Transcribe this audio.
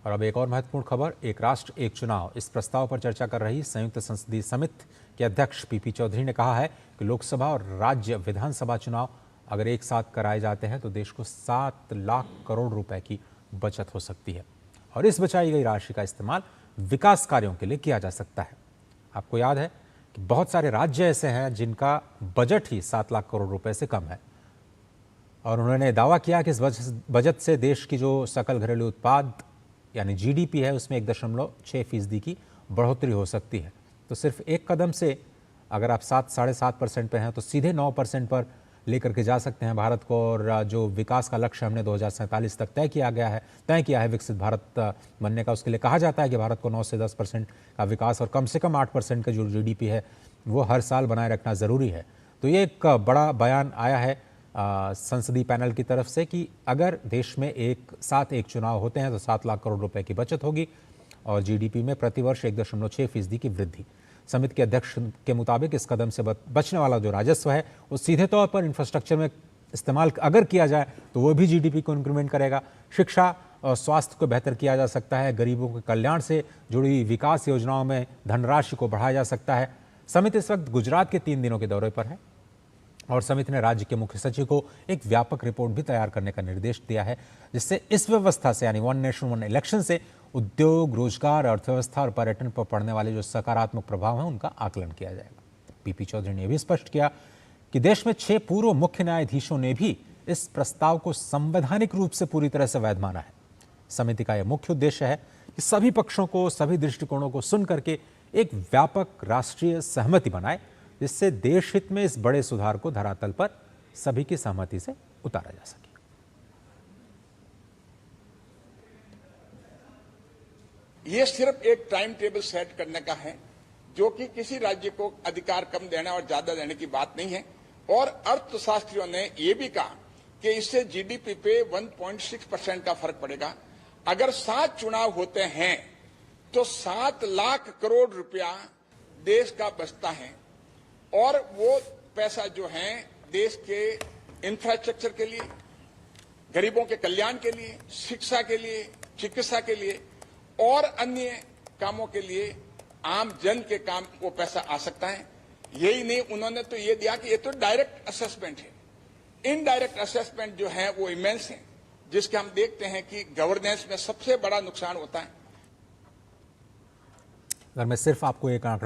और अब एक और महत्वपूर्ण खबर, एक राष्ट्र एक चुनाव, इस प्रस्ताव पर चर्चा कर रही संयुक्त संसदीय समिति के अध्यक्ष पीपी चौधरी ने कहा है कि लोकसभा और राज्य विधानसभा चुनाव अगर एक साथ कराए जाते हैं तो देश को 7 लाख करोड़ रुपए की बचत हो सकती है और इस बचाई गई राशि का इस्तेमाल विकास कार्यों के लिए किया जा सकता है। आपको याद है कि बहुत सारे राज्य ऐसे हैं जिनका बजट ही 7 लाख करोड़ रुपए से कम है और उन्होंने दावा किया कि इस बजट से देश की जो सकल घरेलू उत्पाद यानी जीडीपी है उसमें 1.6% की बढ़ोतरी हो सकती है। तो सिर्फ एक कदम से अगर आप 7-7.5% पे हैं तो सीधे 9% पर लेकर के जा सकते हैं भारत को। और जो विकास का लक्ष्य हमने 2047 तक तय किया है विकसित भारत बनने का, उसके लिए कहा जाता है कि भारत को 9 से 10% का विकास और कम से कम 8% का जो जीडीपी है वो हर साल बनाए रखना ज़रूरी है। तो ये एक बड़ा बयान आया है संसदीय पैनल की तरफ से कि अगर देश में एक साथ एक चुनाव होते हैं तो 7 लाख करोड़ रुपए की बचत होगी और जीडीपी में प्रतिवर्ष 1.6% की वृद्धि। समिति के अध्यक्ष के मुताबिक इस कदम से बचने वाला जो राजस्व है वो सीधे तौर पर इंफ्रास्ट्रक्चर में इस्तेमाल अगर किया जाए तो वो भी जीडीपी को इंक्रीमेंट करेगा। शिक्षा और स्वास्थ्य को बेहतर किया जा सकता है, गरीबों के कल्याण से जुड़ी विकास योजनाओं में धनराशि को बढ़ाया जा सकता है। समिति इस वक्त गुजरात के 3 दिनों के दौरे पर है और समिति ने राज्य के मुख्य सचिव को एक व्यापक रिपोर्ट भी तैयार करने का निर्देश दिया है जिससे इस व्यवस्था से यानी वन नेशन वन इलेक्शन से उद्योग, रोजगार, अर्थव्यवस्था और पर्यटन पर पड़ने वाले जो सकारात्मक प्रभाव हैं उनका आकलन किया जाएगा। पीपी चौधरी ने भी स्पष्ट किया कि देश में 6 पूर्व मुख्य न्यायाधीशों ने भी इस प्रस्ताव को संवैधानिक रूप से पूरी तरह से वैध माना है। समिति का यह मुख्य उद्देश्य है कि सभी पक्षों को, सभी दृष्टिकोणों को सुन करके एक व्यापक राष्ट्रीय सहमति बनाए जिससे देश हित में इस बड़े सुधार को धरातल पर सभी की सहमति से उतारा जा सके। ये सिर्फ एक टाइम टेबल सेट करने का है जो कि किसी राज्य को अधिकार कम देना और ज्यादा देने की बात नहीं है। और अर्थशास्त्रियों ने यह भी कहा कि इससे जीडीपी पे 1.6% का फर्क पड़ेगा। अगर 7 चुनाव होते हैं तो 7 लाख करोड़ रुपया देश का बचता है और वो पैसा जो है देश के इंफ्रास्ट्रक्चर के लिए, गरीबों के कल्याण के लिए, शिक्षा के लिए, चिकित्सा के लिए और अन्य कामों के लिए, आम जन के काम वो पैसा आ सकता है। यही नहीं, उन्होंने तो ये दिया कि ये तो डायरेक्ट असेसमेंट है। इनडायरेक्ट असेसमेंट जो है वो इमेंस है, जिसके हम देखते हैं कि गवर्नेंस में सबसे बड़ा नुकसान होता है। अगर मैं सिर्फ आपको एक आंकड़ा